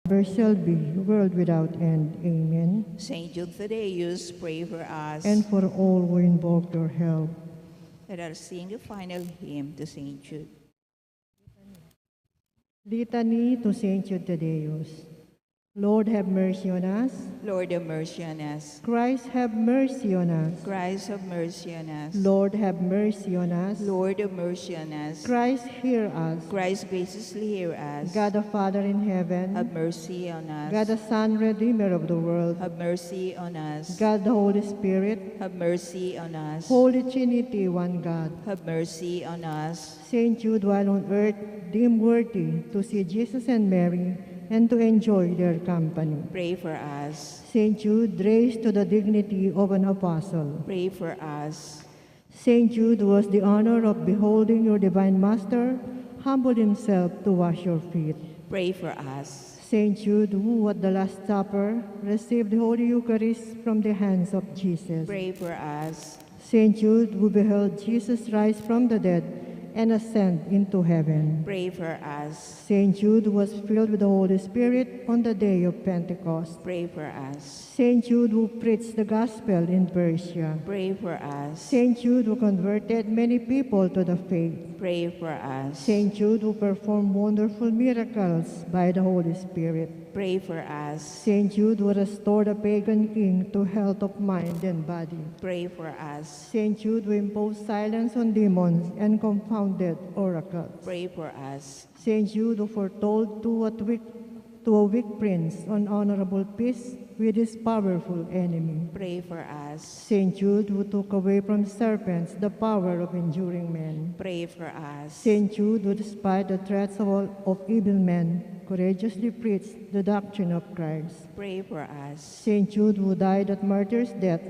ever shall be, world without end. Amen. Saint Jude Thaddeus, pray for us. And for all who invoke your help. Let us sing the final hymn to Saint Jude. Litany to Saint Jude Thaddeus. Lord, have mercy on us. Lord, have mercy on us. Christ, have mercy on us. Christ, have mercy on us. Lord, have mercy on us. Lord, have mercy on us. Christ, hear us. Christ, graciously hear us. God the Father in heaven, have mercy on us. God the Son, Redeemer of the world, have mercy on us. God the Holy Spirit, have mercy on us. Holy Trinity, one God, have mercy on us. Saint Jude, while on earth, deemed worthy to see Jesus and Mary and to enjoy their company. Pray for us. Saint Jude, raised to the dignity of an apostle. Pray for us. Saint Jude was the honor of beholding your divine master humble himself to wash your feet. Pray for us. Saint Jude, who at the Last Supper received the Holy Eucharist from the hands of Jesus. Pray for us. Saint Jude, who beheld Jesus rise from the dead and ascend into heaven. Pray for us. Saint Jude was filled with the Holy Spirit on the day of Pentecost. Pray for us. Saint Jude, who preached the gospel in Persia. Pray for us. Saint Jude, who converted many people to the faith. Pray for us. Saint Jude, who performed wonderful miracles by the Holy Spirit. Pray for us. Saint Jude, who restored a pagan king to health of mind and body. Pray for us. Saint Jude, who imposed silence on demons and confounded oracles. Pray for us. Saint Jude, who foretold to a weak prince an honorable peace with his powerful enemy. Pray for us. Saint Jude, who took away from serpents the power of enduring men. Pray for us. Saint Jude, who despite the threats of evil men, courageously preached the doctrine of Christ. Pray for us. Saint Jude, who died at martyr's death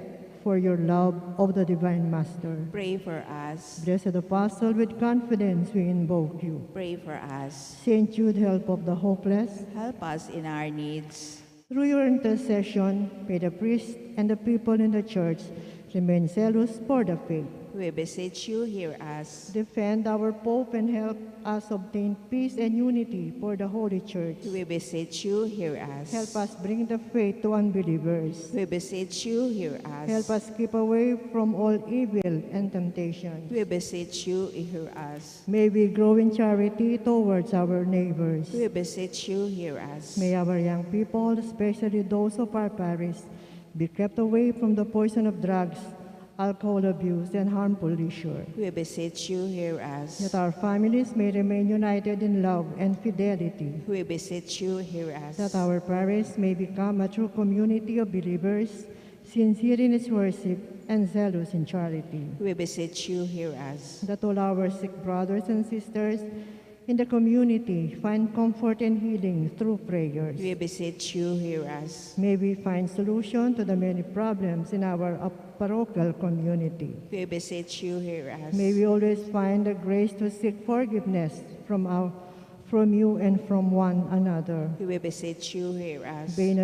for your love of the divine Master. Pray for us. Blessed Apostle, with confidence we invoke you. Pray for us. Saint Jude, help of the hopeless, help us in our needs. Through your intercession, may the priest and the people in the church remain zealous for the faith. We beseech you, hear us. Defend our Pope and help us obtain peace and unity for the Holy Church. We beseech you, hear us. Help us bring the faith to unbelievers. We beseech you, hear us. Help us keep away from all evil and temptation. We beseech you, hear us. May we grow in charity towards our neighbors. We beseech you, hear us. May our young people, especially those of our parish, be kept away from the poison of drugs, alcohol abuse, and harmful leisure. We beseech you, hear us. That our families may remain united in love and fidelity. We beseech you, hear us. That our parish may become a true community of believers, sincere in its worship and zealous in charity. We beseech you, hear us. That all our sick brothers and sisters in the community find comfort and healing through prayers. We beseech you, hear us. May we find solution to the many problems in our parochial community. We beseech you, hear us. May we always find the grace to seek forgiveness from you and from one another. We beseech you, hear us. May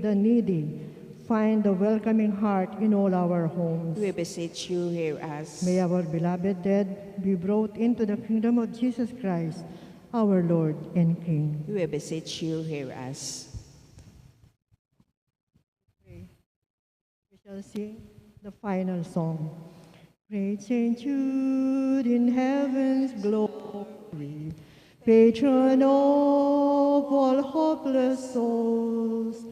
the needy find the welcoming heart in all our homes. We beseech you, hear us. May our beloved dead be brought into the kingdom of Jesus Christ, our Lord and King. We beseech you, hear us. We shall sing the final song. Great Saint Jude in heaven's glory, patron of all hopeless souls,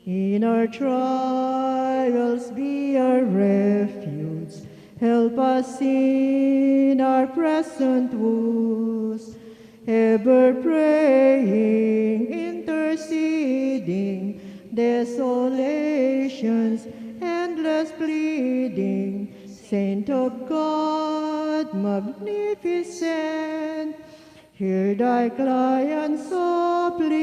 in our trials be our refuge, help us in our present woes, ever praying, interceding, desolations, endless pleading, Saint of God, magnificent, hear thy cry and suppliant.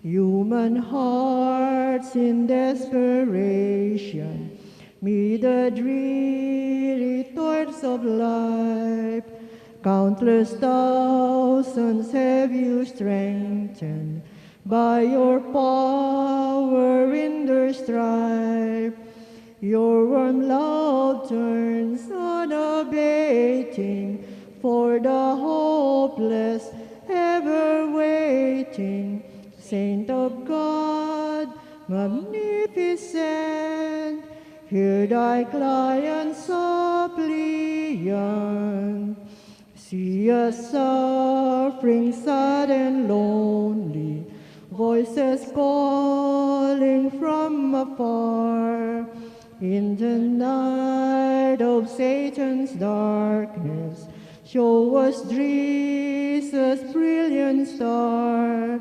Human hearts in desperation meet the dreary toils of life. Countless thousands have you strengthened by your power in their strife. Your warm love turns unabating for the hopeless ever waiting, Saint of God, magnificent, hear thy client suppliant. See us suffering, sad and lonely, voices calling from afar. In the night of Satan's darkness, show us Jesus' brilliant star.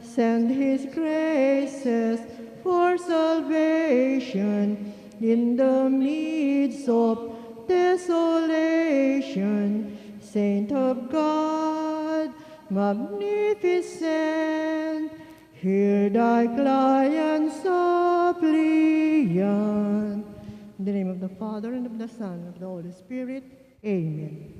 Send his graces for salvation in the midst of desolation. Saint of God, magnificent, hear thy client suppliant. In the name of the Father, and of the Son, and of the Holy Spirit. Amen.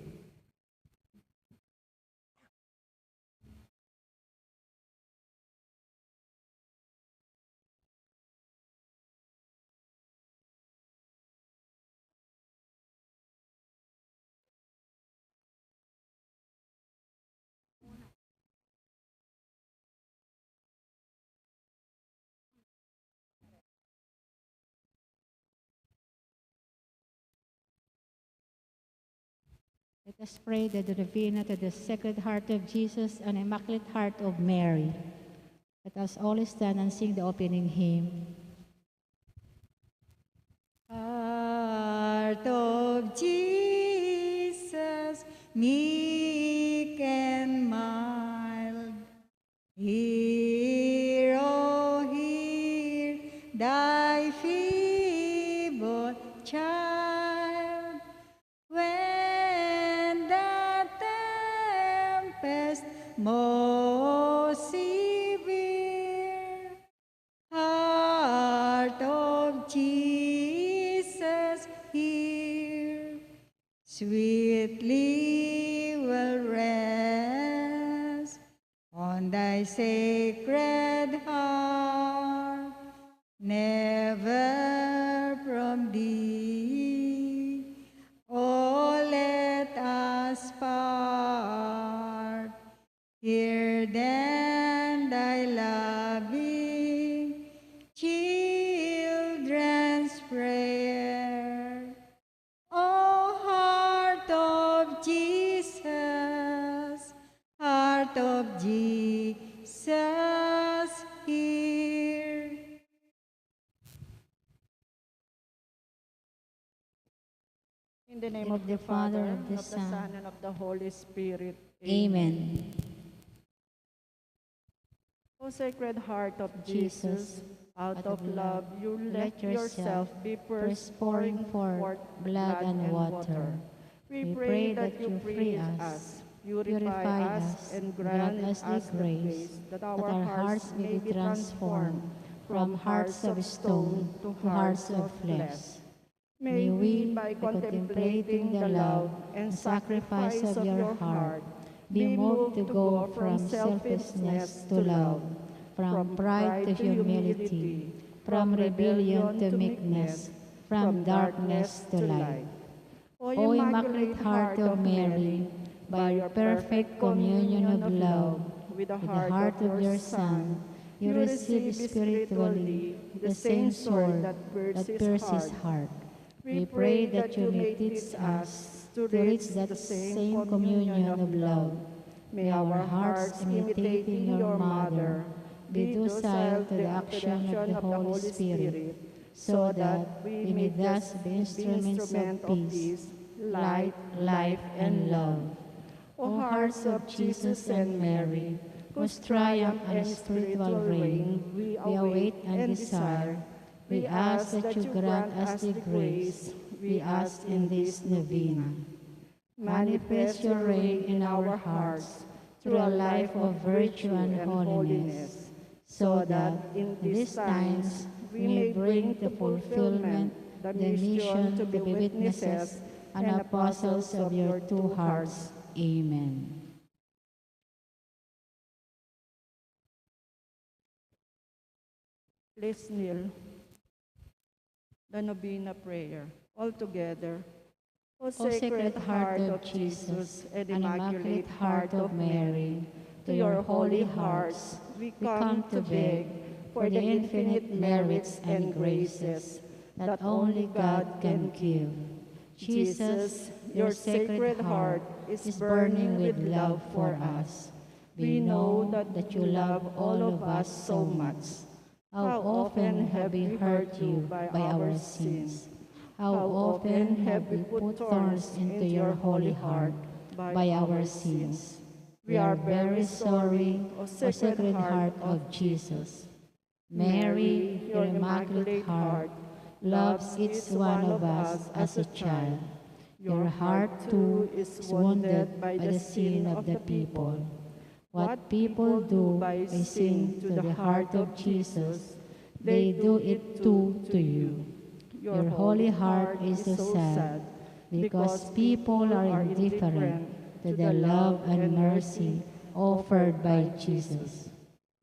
Let us pray the Novena to the Sacred Heart of Jesus and Immaculate Heart of Mary. Let us all stand and sing the opening hymn. Heart of Jesus, meek and mild, hear, oh hear, thy feeble child. When the tempest most severe, heart of Jesus, hear, sweetly will rest on thy sacred heart, never from thee, oh, let us part. Hear then thy loving children's prayer. O heart of Jesus, heart of Jesus, hear. In the name of the Father, and of the Son, and of the Holy Spirit. Amen. O Sacred Heart of Jesus, out of love you let yourself be first pouring forth blood and water. We pray that you free us, purify us, and grant us the grace that our hearts may be transformed from hearts of stone to hearts of flesh. May we, by contemplating the love and sacrifice of your heart, be moved to go from selfishness to love, from pride to humility, from rebellion to meekness, from darkness to light. O Immaculate Heart of Mary, by your perfect communion of love with the heart of your Son, you receive spiritually the same sword that pierces his heart. We pray that you may teach us to reach that same communion of love. May our hearts, imitating your Mother, be docile to the action of the Holy Spirit, so that we may thus be instruments of peace, light, life, and love. O hearts of Jesus and Mary, whose triumph and spiritual reign we await and desire, we ask that you grant us the grace we ask in this novena. Manifest your reign in our hearts through a life of virtue and holiness, so that in these times we may bring to fulfillment the mission to be witnesses and apostles of your two hearts. Amen. Please kneel. The Novena Prayer. All together. O O Sacred Heart of Jesus and Immaculate Heart of Mary, To your holy hearts, we come to beg for the infinite merits and graces that only God can give. Jesus, your sacred heart is burning with love for us. We know that you love all of us so much. How often have we hurt you by our sins? How often have we put thorns into your holy heart by our sins? We are very sorry, O Sacred Heart of Jesus. Mary, your Immaculate Heart, loves each one of us as a child. Your heart, too, is wounded by the sin of the people. What people do by sin to the heart of Jesus, they do it too to you. Your holy heart is so sad because people are indifferent to the love and mercy offered by Jesus.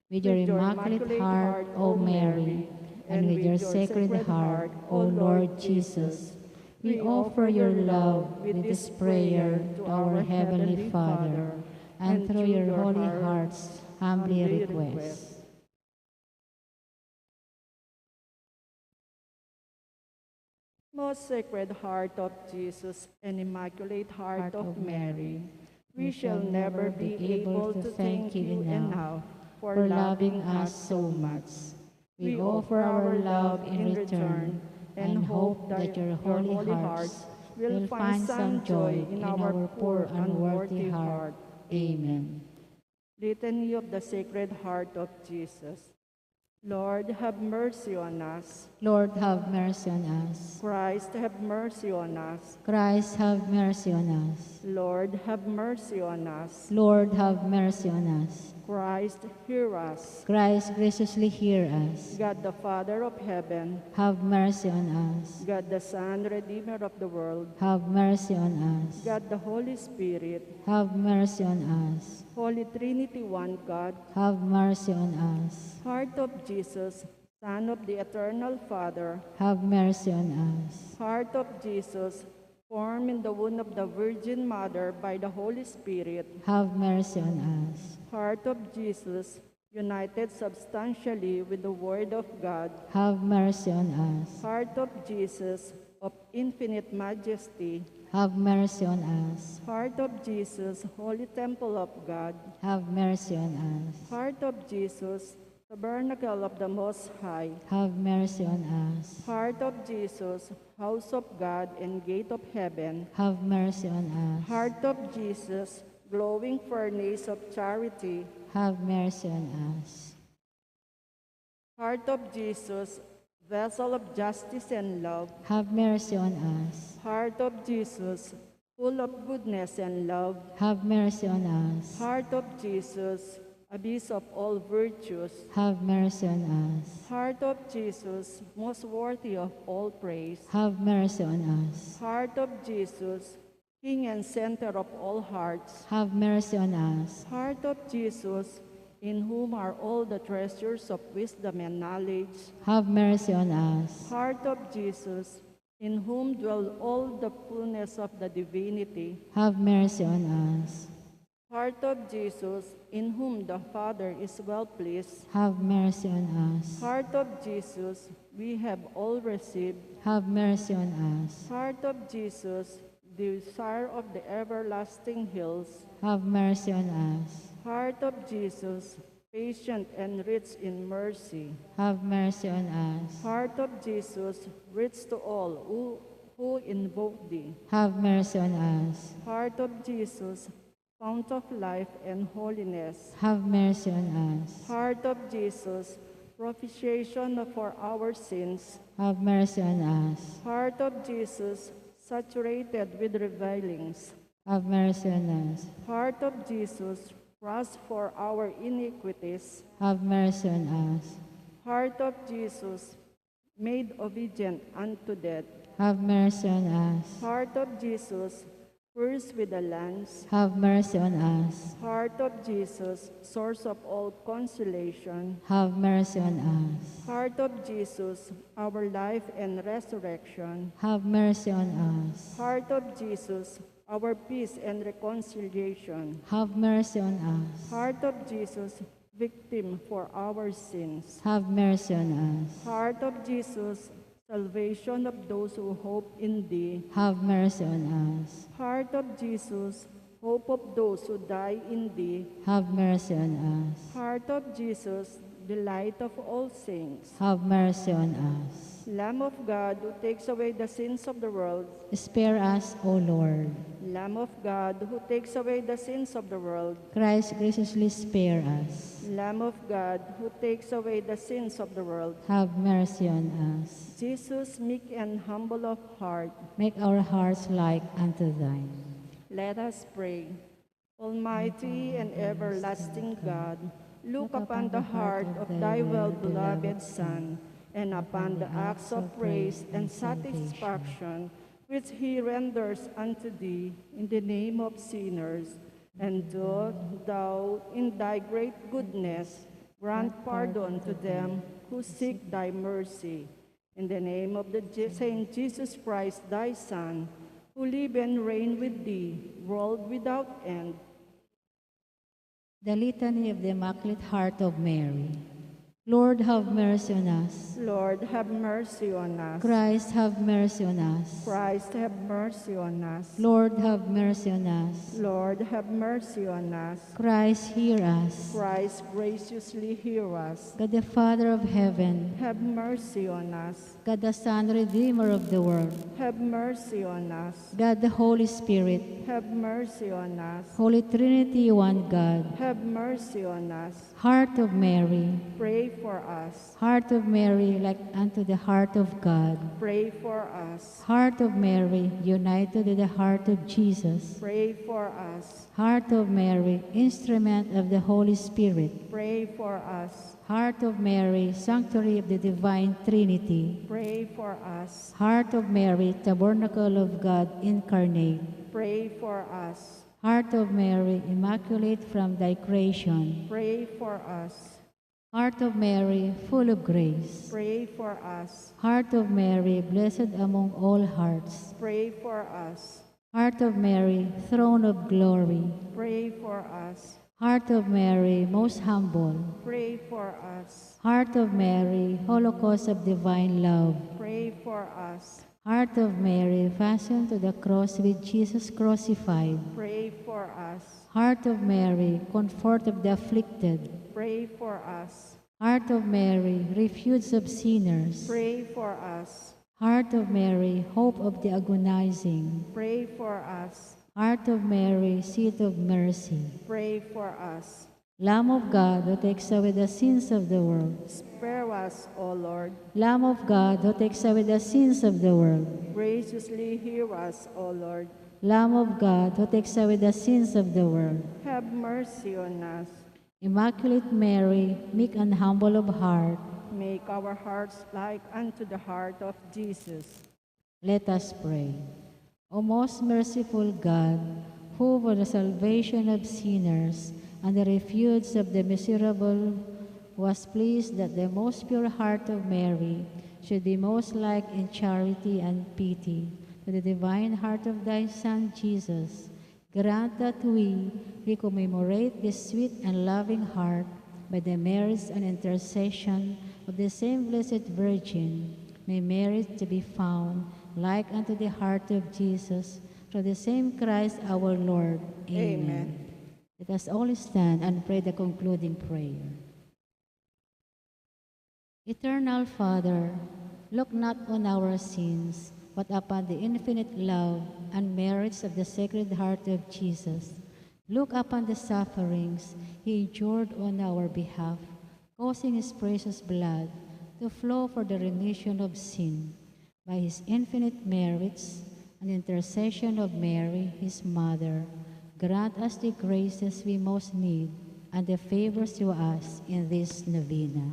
With your Immaculate Heart, O Mary, and with your Sacred Heart, O Lord Jesus, we offer your love with this prayer to our Heavenly Father, and through your holy hearts humbly request. Most Sacred Heart of Jesus and Immaculate Heart of Mary, we shall never be able to thank you enough for loving us so much. We offer our love in return and hope that your holy hearts will find some joy in our poor unworthy heart. Amen. Litany of the Sacred Heart of Jesus. Lord, have mercy on us. Lord, have mercy on us. Christ, have mercy on us. Christ, have mercy on us. Lord, have mercy on us. Lord, have mercy on us. Christ, hear us. Christ, graciously hear us. God the Father of heaven, Have mercy on us. God the Son, Redeemer of the world, Have mercy on us. God the Holy Spirit, Have mercy on us. Holy Trinity, one God, Have mercy on us. Heart of Jesus, Son of the Eternal Father, Have mercy on us. Heart of Jesus, formed in the womb of the Virgin Mother by the Holy Spirit, Have mercy on us. Heart of Jesus, united substantially with the Word of God, Have mercy on us. Heart of Jesus, of infinite majesty, Have mercy on us. Heart of Jesus, Holy Temple of God, Have mercy on us. Heart of Jesus, Tabernacle of the Most High, Have mercy on us. Heart of Jesus, House of God and Gate of Heaven, Have mercy on us. Heart of Jesus, glowing furnace of charity, Have mercy on us. Heart of Jesus, vessel of justice and love, Have mercy on us. Heart of Jesus, full of goodness and love, Have mercy on us. Heart of Jesus, abyss of all virtues, Have mercy on us. Heart of Jesus, most worthy of all praise, Have mercy on us. Heart of Jesus, King and center of all hearts, Have mercy on us. Heart of Jesus, in whom are all the treasures of wisdom and knowledge, Have mercy on us. Heart of Jesus, in whom dwell all the fullness of the divinity, Have mercy on us. Heart of Jesus, in whom the Father is well pleased, Have mercy on us. Heart of Jesus, we have all received, Have mercy on us. Heart of Jesus, desire of the everlasting hills, Have mercy on us. Heart of Jesus, patient and rich in mercy, Have mercy on us. Heart of Jesus, rich to all who invoke thee, Have mercy on us. Heart of Jesus, fount of life and holiness, Have mercy on us. Heart of Jesus, propitiation for our sins, Have mercy on us. Heart of Jesus, saturated with revilings, Have mercy on us. Heart of Jesus, crushed for our iniquities, Have mercy on us. Heart of Jesus, made obedient unto death, Have mercy on us. Heart of Jesus, pierced with a lance, Have mercy on us. Heart of Jesus, source of all consolation, Have mercy on us. Heart of Jesus, our life and resurrection, Have mercy on us. Heart of Jesus, our peace and reconciliation. Have mercy on us. Heart of Jesus, victim for our sins. Have mercy on us. Heart of Jesus, salvation of those who hope in thee. Have mercy on us. Heart of Jesus, hope of those who die in thee. Have mercy on us. Heart of Jesus, delight of all saints. Have mercy on us. Lamb of God, who takes away the sins of the world. Spare us, O Lord. Lamb of God, who takes away the sins of the world. Christ, graciously spare us. Lamb of God, who takes away the sins of the world. Have mercy on us. Jesus, meek and humble of heart. Make our hearts like unto thine. Let us pray. Almighty and everlasting God, look upon the heart of thy well-beloved Son, and upon the acts of praise and satisfaction which he renders unto thee in the name of sinners, and do thou in thy great goodness grant pardon to them who seek thy mercy. In the name of the Saint Jesus Christ, thy Son, who live and reign with thee, world without end. The Litany of the Immaculate Heart of Mary. Lord, have mercy on us. Lord, have mercy on us. Christ, have mercy on us. Christ, have mercy on us. Lord, have mercy on us. Lord, have mercy on us. Christ, hear us. Christ, graciously hear us. God the Father of heaven, Have mercy on us. God the Son, Redeemer of the world, Have mercy on us. God the Holy Spirit, Have mercy on us. Holy Trinity, one God. Have mercy on us. Heart of Mary, Pray for us. Heart of Mary, like unto the heart of God. Pray for us. Heart of Mary, united to the heart of Jesus. Pray for us. Heart of Mary, instrument of the Holy Spirit. Pray for us. Heart of Mary, sanctuary of the Divine Trinity. Pray for us. Heart of Mary, tabernacle of God incarnate. Pray for us. Heart of Mary, immaculate from thy creation. Pray for us. Heart of Mary, full of grace. Pray for us. Heart of Mary, blessed among all hearts. Pray for us. Heart of Mary, throne of glory. Pray for us. Heart of Mary, most humble. Pray for us. Heart of Mary, holocaust of divine love. Pray for us. Heart of Mary, fastened to the cross with Jesus crucified. Pray for us. Heart of Mary, comfort of the afflicted. Pray for us. Heart of Mary, refuge of sinners. Pray for us. Heart of Mary, hope of the agonizing. Pray for us. Heart of Mary, seat of mercy. Pray for us. Lamb of God, who takes away the sins of the world. Spare us, O Lord. Lamb of God, who takes away the sins of the world. Graciously hear us, O Lord. Lamb of God, who takes away the sins of the world. Have mercy on us. Immaculate Mary, meek and humble of heart, Make our hearts like unto the heart of Jesus. let us pray. O most merciful God, who for the salvation of sinners and the refuge of the miserable was pleased that the most pure heart of Mary should be most like in charity and pity to the divine heart of thy Son Jesus, grant that we commemorate this sweet and loving heart by the merits and intercession of the same Blessed Virgin, may merit to be found like unto the heart of Jesus, through the same Christ our Lord. Amen. Let us all stand and pray the concluding prayer. Eternal Father, look not on our sins, but upon the infinite love and merits of the Sacred Heart of Jesus. Look upon the sufferings he endured on our behalf, causing his precious blood to flow for the remission of sin. By his infinite merits and intercession of Mary, his mother, grant us the graces we most need and the favors to us in this novena.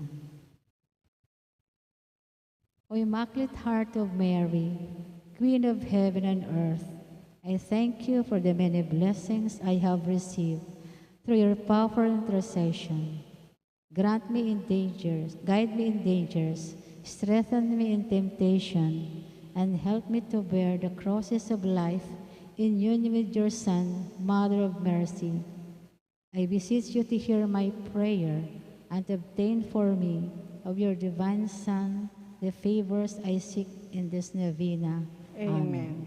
O Immaculate Heart of Mary, Queen of heaven and earth, I thank you for the many blessings I have received through your powerful intercession. Grant me in dangers, guide me in dangers, strengthen me in temptation, and help me to bear the crosses of life in union with your Son, Mother of Mercy, I beseech you to hear my prayer and to obtain for me of your divine Son the favors I seek in this novena. Amen.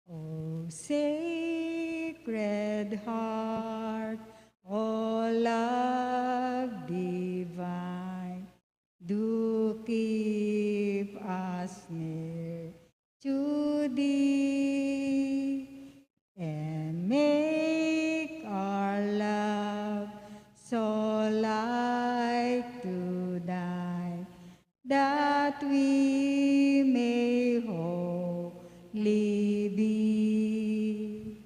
O Sacred Heart, O love divine, do keep us near to thee, and make our love so like to thine, that we may wholly be.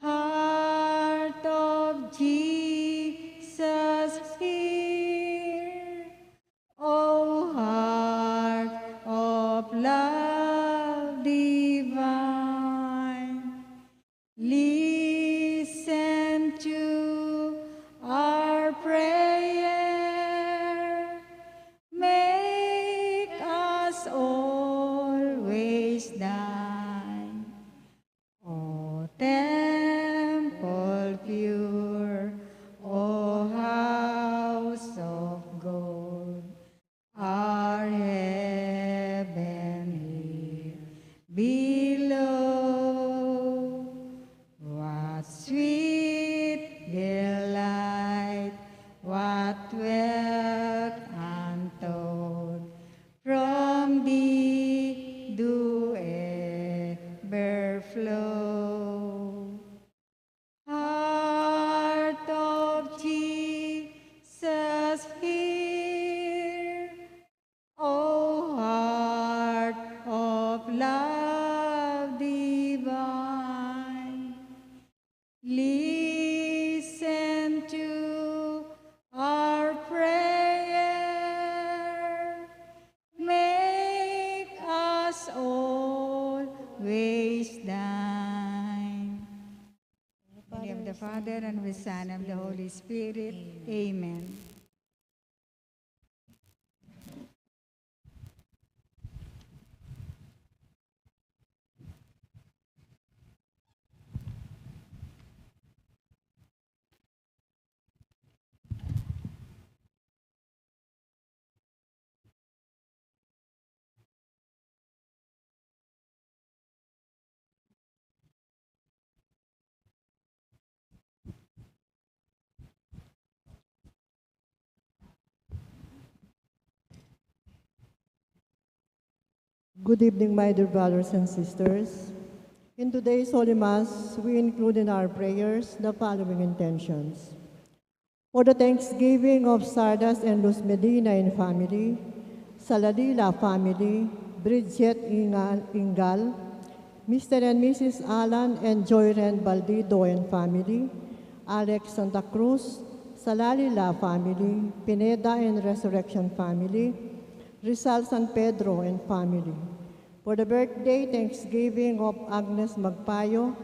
Heart of Jesus, hear, O heart of love divine, listen to our prayer. Make us always thine. O temple pure, O house of gold, our heaven here below. What sweet delight, what wealth untold, from thee do ever flow. Heart of Jesus, hear, O heart of love divine, listen to our prayer. Make us always thine. In the name of the Father, and of the Son, and of the Holy Spirit. Amen. Good evening, my dear brothers and sisters. In today's Holy Mass, we include in our prayers the following intentions. For the thanksgiving of Sardas and Luz Medina and family, Saladila family, Bridget Ingal, Mr. and Mrs. Alan and Joyren Baldido and family, Alex Santa Cruz, Salalila family, Pineda and Resurrection family, Rizal San Pedro and family. For the birthday thanksgiving of Agnes Magpayo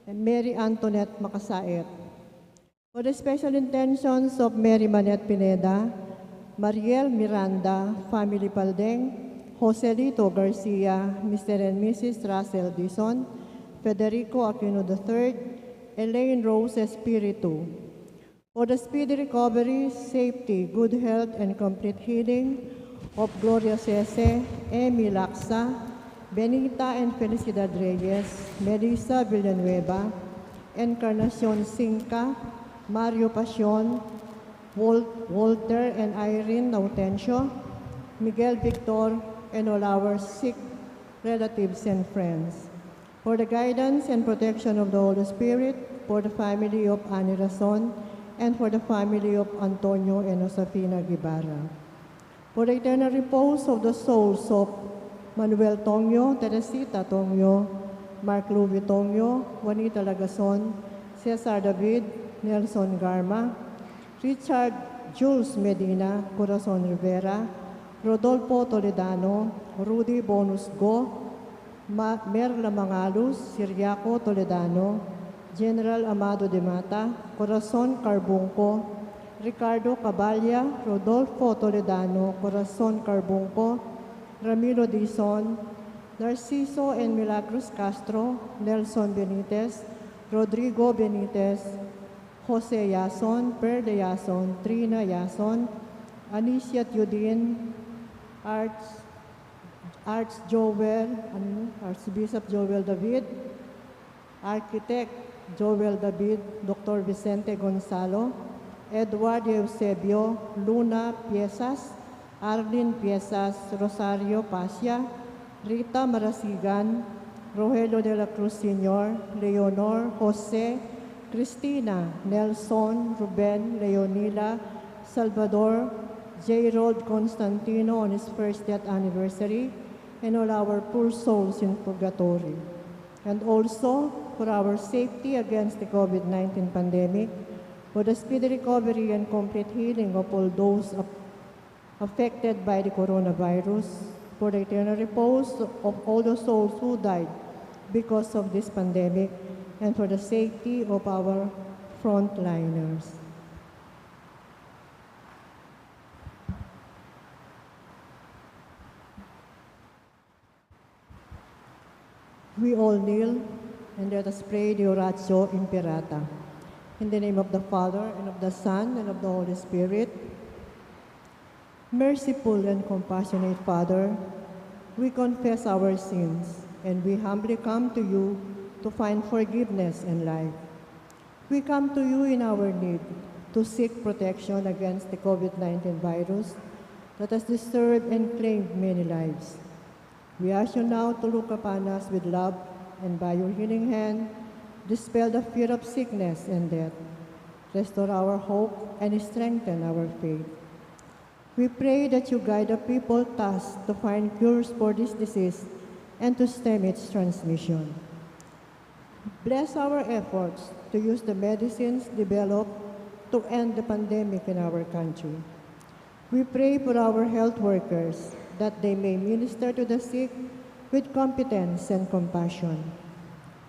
and Mary Antoinette Makasait. For the special intentions of Mary Manette Pineda, Mariel Miranda, family Paldeng, Joselito Garcia, Mr. and Mrs. Russell Dison, Federico Aquino III, Elaine Rose Espiritu. For the speedy recovery, safety, good health, and complete healing of Gloria Cese, Amy Laksa, Benita and Felicidad Reyes, Melissa Villanueva, Encarnacion Cinca, Mario Pasion, Walter and Irene Nautencio, Miguel Victor, and all our sick relatives and friends. For the guidance and protection of the Holy Spirit, for the family of Ani Razon, and for the family of Antonio and Josefina Guevara. For the eternal repose of the souls of Manuel Tongyo, Teresita Tongyo, Mark Louis Tongyo, Juanita Lagason, Cesar David, Nelson Garma, Richard Jules Medina, Corazon Rivera, Rodolfo Toledano, Rudy Bonus Go, Merla Mangalus, Siriaco Toledano, General Amado de Mata, Corazon Carbunco, Ricardo Caballa, Rodolfo Toledano, Corazon Carbunco, Ramiro Dizon, Narciso and Milagros Castro, Nelson Benitez, Rodrigo Benitez, Jose Yason, Perle Yason, Trina Yason, Anicia Yudin, Archbishop Joel David, Architect Joel David, Dr. Vicente Gonzalo, Edward Eusebio, Luna Piezas, Arlene Piezas, Rosario Pasia, Rita Marasigan, Rogelio de la Cruz Sr., Leonor, Jose, Cristina, Nelson, Ruben, Leonila, Salvador, J. Rod Constantino on his first death anniversary, and all our poor souls in purgatory. And also for our safety against the COVID-19 pandemic, for the speedy recovery and complete healing of all those affected by the coronavirus, for the eternal repose of all the souls who died because of this pandemic, and for the safety of our frontliners. We all kneel and let us pray the Oratio Imperata. In the name of the Father, and of the Son, and of the Holy Spirit. Merciful and compassionate Father, we confess our sins, and we humbly come to you to find forgiveness and life. We come to you in our need to seek protection against the COVID-19 virus that has disturbed and claimed many lives. We ask you now to look upon us with love, and by your healing hand, dispel the fear of sickness and death. Restore our hope and strengthen our faith. We pray that you guide the people tasked to find cures for this disease and to stem its transmission. Bless our efforts to use the medicines developed to end the pandemic in our country. We pray for our health workers that they may minister to the sick with competence and compassion.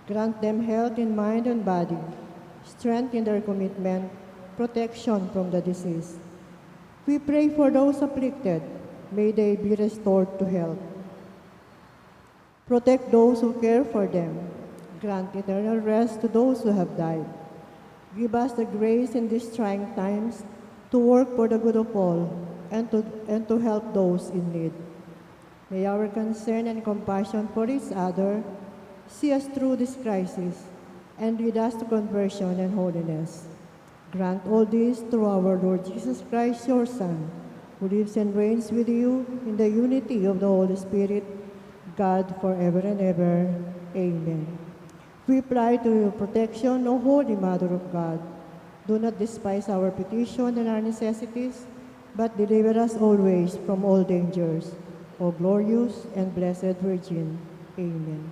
Grant them health in mind and body, strength in their commitment, protection from the disease. We pray for those afflicted. May they be restored to health. Protect those who care for them. Grant eternal rest to those who have died. Give us the grace in these trying times to work for the good of all and to help those in need. May our concern and compassion for each other see us through this crisis and lead us to conversion and holiness. Grant all this through our Lord Jesus Christ, your Son, who lives and reigns with you in the unity of the Holy Spirit, God forever and ever. Amen. We apply to your protection, O Holy Mother of God. Do not despise our petition and our necessities, but deliver us always from all dangers. O glorious and blessed Virgin. Amen.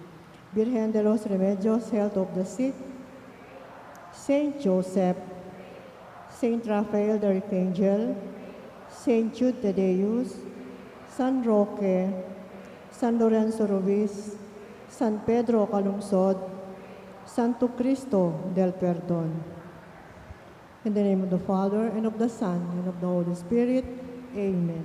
Virgen de los Remedios, health of the sick, Saint Joseph, Saint Raphael the Archangel, Saint Jude Tadeus, San Roque, San Lorenzo Ruiz, San Pedro Calungsod, Santo Cristo del Perdón. In the name of the Father, and of the Son, and of the Holy Spirit. Amen.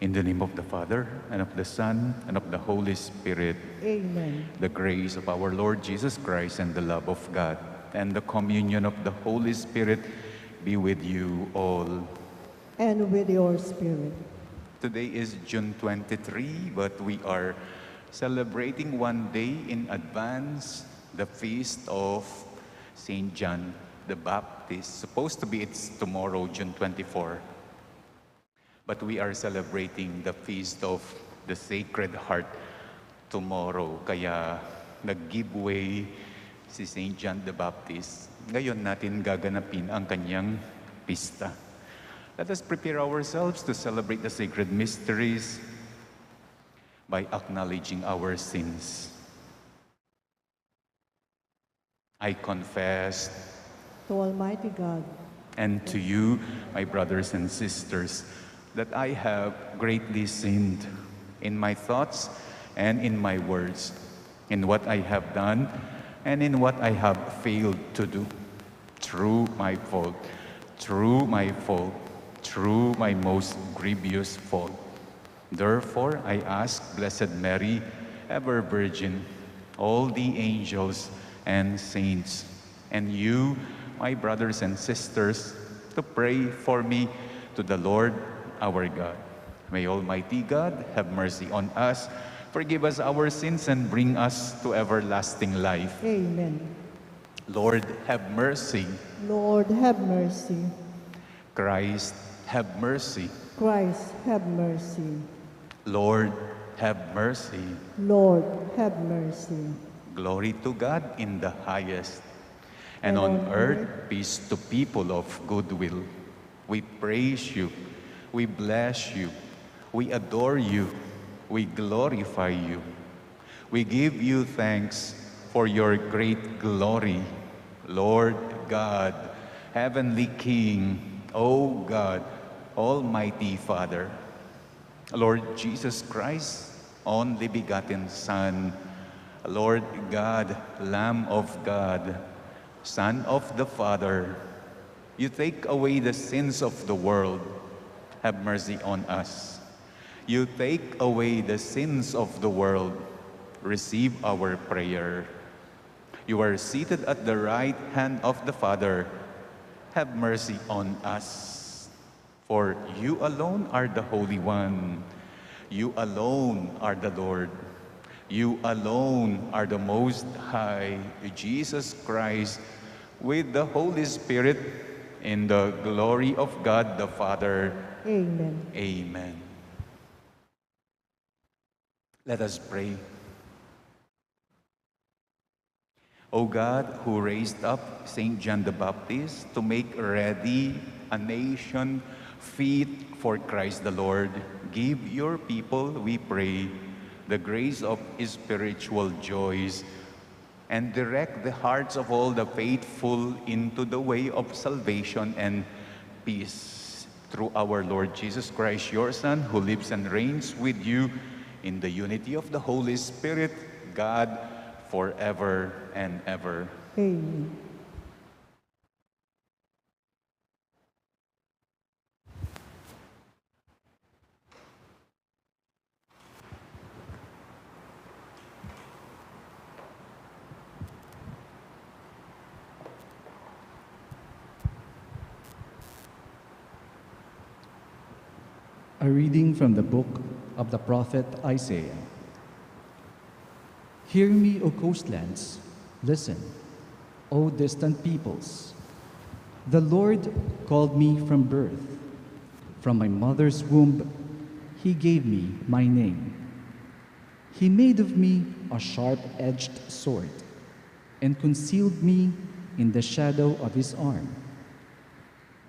In the name of the Father, and of the Son, and of the Holy Spirit, Amen. the grace of our Lord Jesus Christ and the love of God and the communion of the Holy Spirit be with you all. And with your spirit. Today is June 23, but we are celebrating one day in advance the feast of Saint John the Baptist. Supposed to be it's tomorrow, June 24. But we are celebrating the feast of the Sacred Heart tomorrow. Kaya nag-give way si Saint John the Baptist. Ngayon natin gaganapin ang kanyang pista. Let us prepare ourselves to celebrate the sacred mysteries by acknowledging our sins. I confess To Almighty God, and to you, my brothers and sisters, that I have greatly sinned in my thoughts and in my words, in what I have done and in what I have failed to do. Through my fault, through my fault, through my most grievous fault. Therefore, I ask Blessed Mary, ever Virgin, all the angels and saints, and you, my brothers and sisters, to pray for me to the Lord our God. May Almighty God have mercy on us, forgive us our sins, and bring us to everlasting life. amen. Lord, have mercy. Lord, have mercy. Christ, have mercy. Christ, have mercy. Lord, have mercy. Lord, have mercy. Glory to God in the highest, and on earth peace to people of good will. We praise you, we bless you, we adore you, we glorify you. We give you thanks for your great glory, Lord God, Heavenly King, O God, Almighty Father. Lord Jesus Christ, only begotten Son, Lord God, Lamb of God, Son of the Father, you take away the sins of the world. Have mercy on us. You take away the sins of the world. Receive our prayer. You are seated at the right hand of the Father. Have mercy on us. For you alone are the Holy One. You alone are the Lord. You alone are the Most High, Jesus Christ, with the Holy Spirit, in the glory of God the Father. Amen. Amen. Let us pray. O God, who raised up Saint John the Baptist to make ready a nation fit for Christ the Lord, give your people, we pray, the grace of spiritual joys, and direct the hearts of all the faithful into the way of salvation and peace. Through our Lord Jesus Christ, your Son, who lives and reigns with you in the unity of the Holy Spirit, God, forever and ever. Amen. A reading from the book of the prophet Isaiah. Hear me, O coastlands, listen, O distant peoples. The Lord called me from birth. From my mother's womb, he gave me my name. He made of me a sharp-edged sword and concealed me in the shadow of his arm.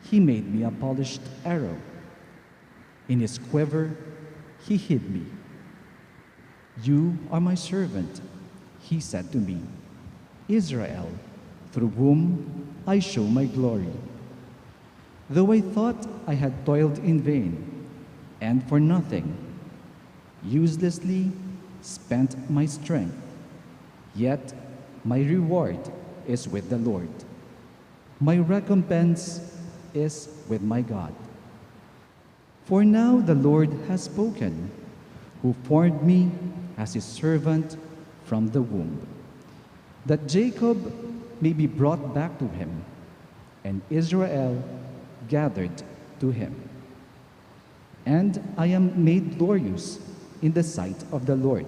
He made me a polished arrow. In his quiver, he hid me. You are my servant, he said to me, Israel, through whom I show my glory. Though I thought I had toiled in vain, and for nothing, uselessly spent my strength, yet my reward is with the Lord. My recompense is with my God. For now the Lord has spoken, who formed me as his servant from the womb, that Jacob may be brought back to him, and Israel gathered to him. And I am made glorious in the sight of the Lord,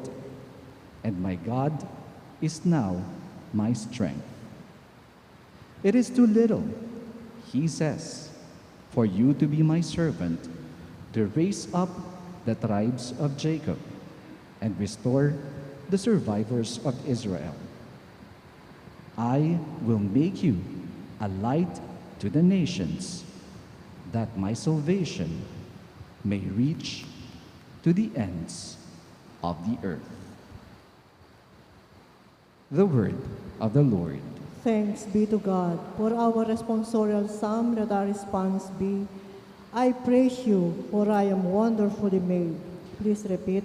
and my God is now my strength. It is too little, he says, for you to be my servant, to raise up the tribes of Jacob and restore the survivors of Israel. I will make you a light to the nations, that my salvation may reach to the ends of the earth. The word of the Lord. Thanks be to God. For our responsorial psalm, let our response be, I praise you, for I am wonderfully made. Please repeat.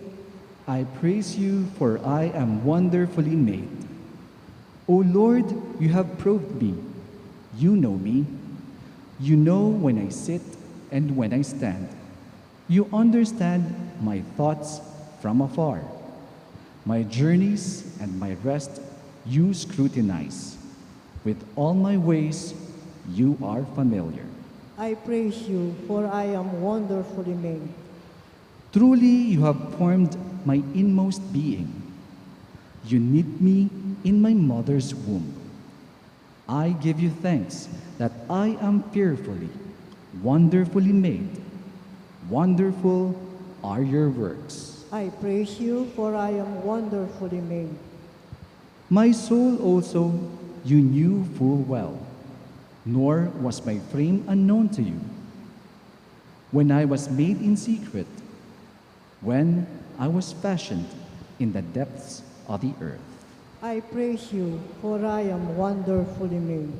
I praise you, for I am wonderfully made. O Lord, you have probed me. You know me. You know when I sit and when I stand. You understand my thoughts from afar. My journeys and my rest you scrutinize. With all my ways you are familiar. I praise you, for I am wonderfully made. Truly you have formed my inmost being. You knit me in my mother's womb. I give you thanks that I am fearfully, wonderfully made. Wonderful are your works. I praise you, for I am wonderfully made. My soul also you knew full well, nor was my frame unknown to you. When I was made in secret, when I was fashioned in the depths of the earth. I praise you, for I am wonderfully made.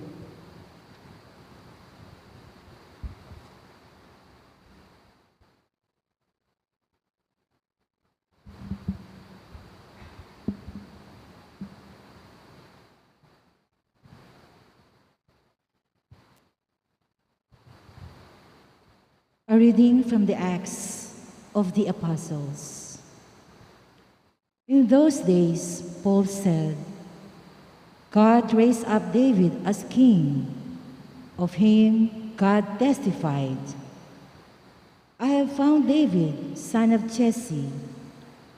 A reading from the Acts of the Apostles. In those days, Paul said, God raised up David as king. Of him, God testified, I have found David, son of Jesse,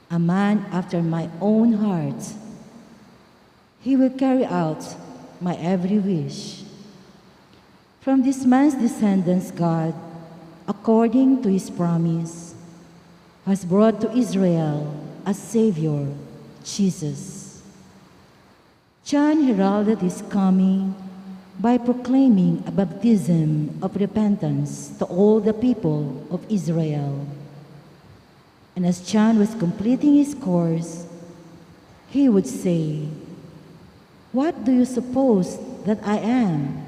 a man after my own heart. He will carry out my every wish. From this man's descendants, God, according to his promise, has brought to Israel a Savior, Jesus. John heralded his coming by proclaiming a baptism of repentance to all the people of Israel. And as John was completing his course, he would say, What do you suppose that I am?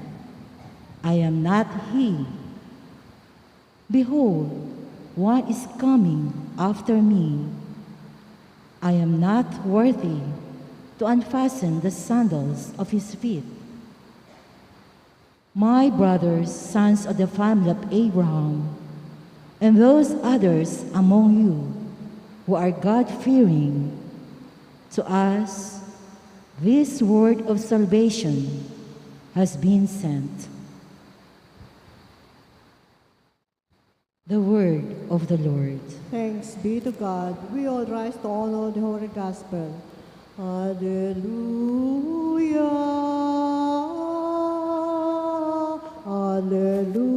I am not he. Behold, one is coming after me. I am not worthy to unfasten the sandals of his feet. My brothers, sons of the family of Abraham, and those others among you who are God-fearing, to us this word of salvation has been sent. The word of the Lord. Thanks be to God. We all rise to honor the Holy Gospel. Alleluia. Alleluia.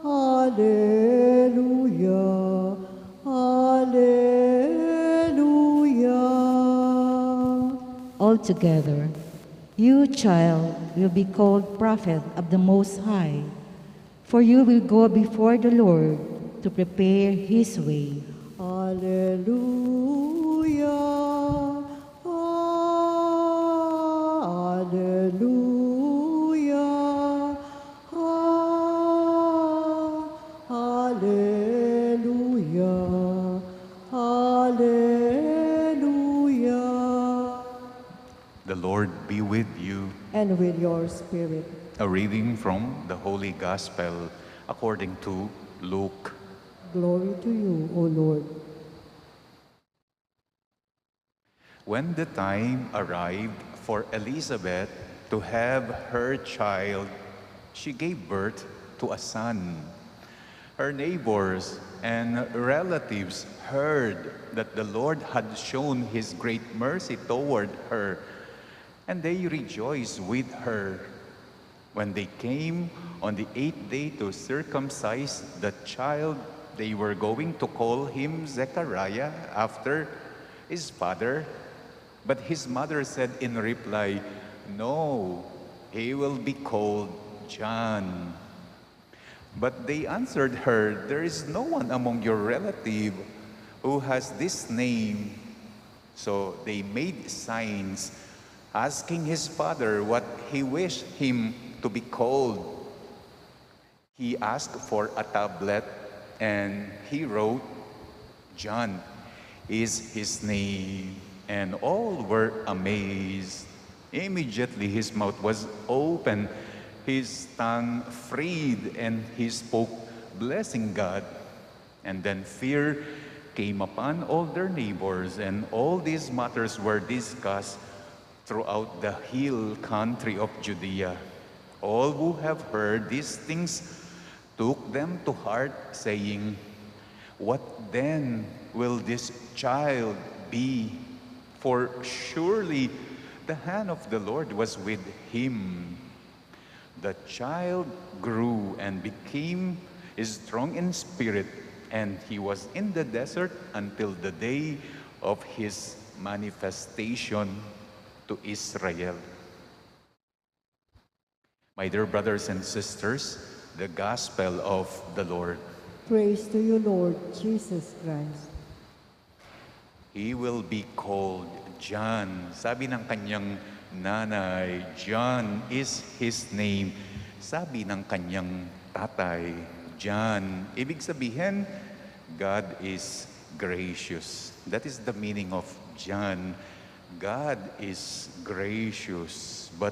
Alleluia. Alleluia. All together. You, child, will be called prophet of the Most High, for you will go before the Lord to prepare his way. Alleluia. Alleluia. Alleluia. Alleluia. The Lord be with you. And with your spirit. A reading from the Holy Gospel according to Luke. Glory to you, O Lord. When the time arrived for Elizabeth to have her child, she gave birth to a son. Her neighbors and relatives heard that the Lord had shown his great mercy toward her, and they rejoiced with her. When they came on the 8th day to circumcise the child, they were going to call him Zechariah after his father. But his mother said in reply, "No, he will be called John." But they answered her, "There is no one among your relative who has this name." So they made signs, asking his father what he wished him to be called. He asked for a tablet, and he wrote, "John is his name." And all were amazed. Immediately his mouth was open, his tongue freed, and he spoke, blessing God. And then fear came upon all their neighbors, and all these matters were discussed throughout the hill country of Judea. All who have heard these things took them to heart, saying, "What then will this child be? For surely the hand of the Lord was with him." The child grew and became strong in spirit, and he was in the desert until the day of his manifestation to Israel. My dear brothers and sisters, the Gospel of the Lord. Praise to you, Lord Jesus Christ. He will be called John. Sabi ng kanyang nanay, John is his name. Sabi ng kanyang tatay, John. Ibig sabihin, God is gracious. That is the meaning of John. God is gracious. But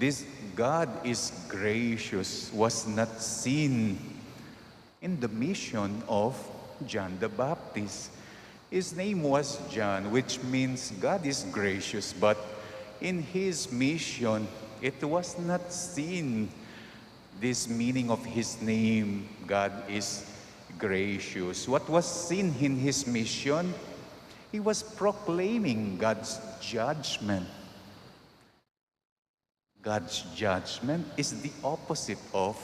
this God is gracious was not seen in the mission of John the Baptist. His name was John, which means God is gracious, but in his mission, it was not seen. This meaning of his name, God is gracious. What was seen in his mission? He was proclaiming God's judgment. God's judgment is the opposite of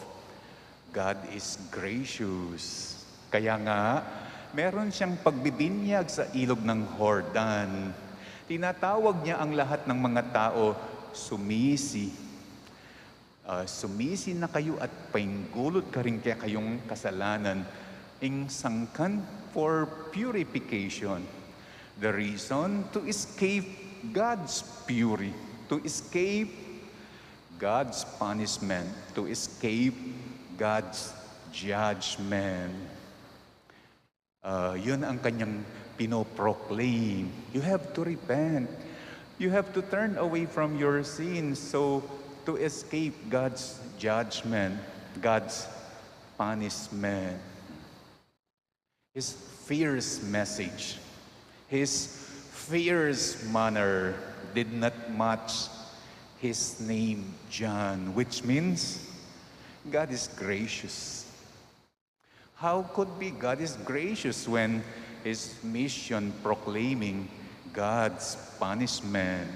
God is gracious. Kaya nga, meron siyang pagbibinyag sa ilog ng Jordan. Tinatawag niya ang lahat ng mga tao, sumisi. Sumisi na kayo at painggulot ka rin kaya kayong kasalanan. Ing sangkan for purification. The reason to escape God's fury, to escape God's punishment, to escape God's judgment. Yun ang kanyang pinoproclaim. You have to repent. You have to turn away from your sins so to escape God's judgment, God's punishment. His fierce message, his fierce manner did not match his name, John, which means God is gracious. How could be God is gracious when his mission proclaiming God's punishment?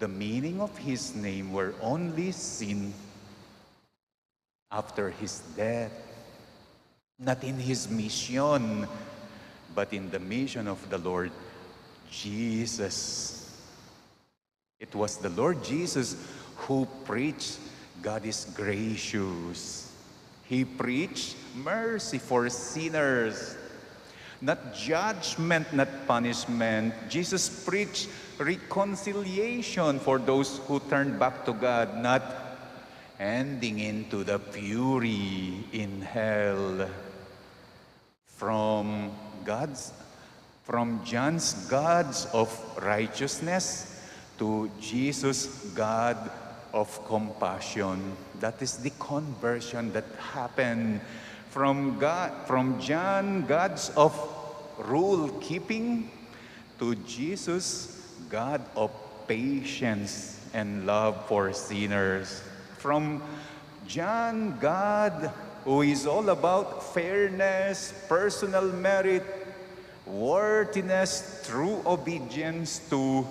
The meaning of his name were only seen after his death, not in his mission, but in the mission of the Lord Jesus. It was the Lord Jesus who preached God is gracious. He preached mercy for sinners, not judgment, not punishment. Jesus preached reconciliation for those who turned back to God, not ending into the fury in hell. From John's gods of righteousness to Jesus' God of compassion. That is the conversion that happened from God, from John, God's of rule keeping, to Jesus, God of patience and love for sinners. From John, God, who is all about fairness, personal merit, worthiness, true obedience, to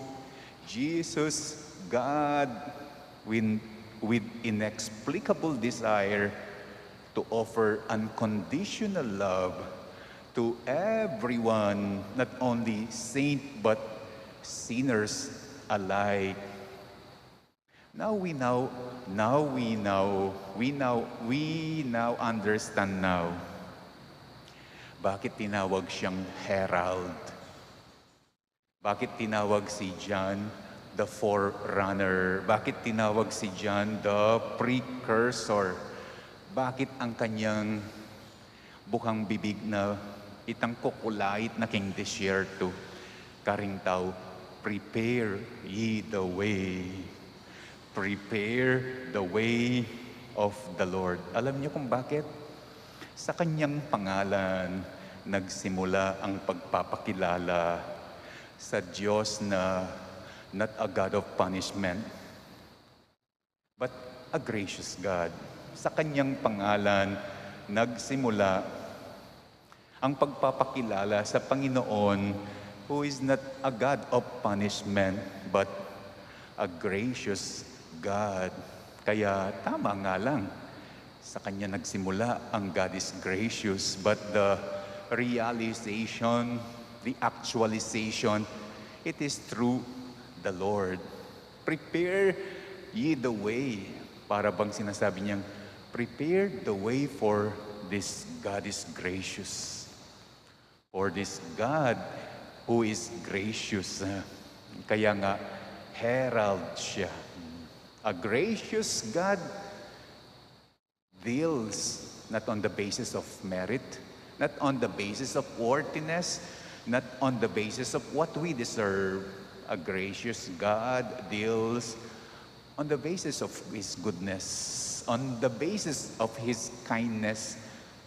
Jesus, God, with inexplicable desire to offer unconditional love to everyone, not only saint but sinners alike. We now understand now bakit tinawag siyang herald. Bakit tinawag si John the forerunner? Bakit tinawag si John the precursor? Bakit ang kanyang bukang bibig na itang kukulait na king desierto, karing tao, prepare ye the way. Prepare the way of the Lord. Alam niyo kung bakit? Sa kanyang pangalan, nagsimula ang pagpapakilala sa Diyos na not a God of punishment, but a gracious God. Sa kanyang pangalan, nagsimula ang pagpapakilala sa Panginoon, who is not a God of punishment, but a gracious God. Kaya tama nga lang, sa Kanya nagsimula ang God is gracious, but the realization, the actualization, it is through the Lord. Prepare ye the way. Para bang sinasabi niyang, prepare the way for this God is gracious. For this God who is gracious. Kaya nga, herald siya. A gracious God deals not on the basis of merit, not on the basis of worthiness, not on the basis of what we deserve. A gracious God deals on the basis of His goodness, on the basis of His kindness,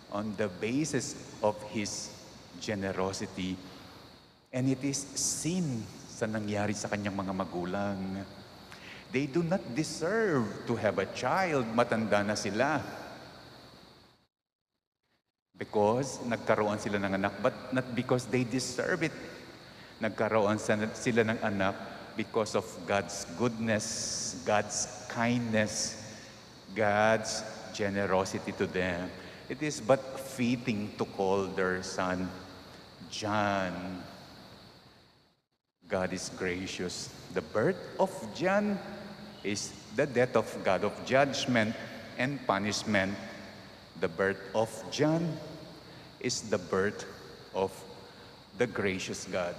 on the basis of His generosity. And it is sin sa nangyari sa kanyang mga magulang. They do not deserve to have a child. Matanda na sila. Because nagkaroon sila ng anak, but not because they deserve it. Nagkaroon sila ng anak because of God's goodness, God's kindness, God's generosity to them. It is but fitting to call their son John. God is gracious. The birth of John is the death of God of judgment and punishment. The birth of John is the birth of the gracious God.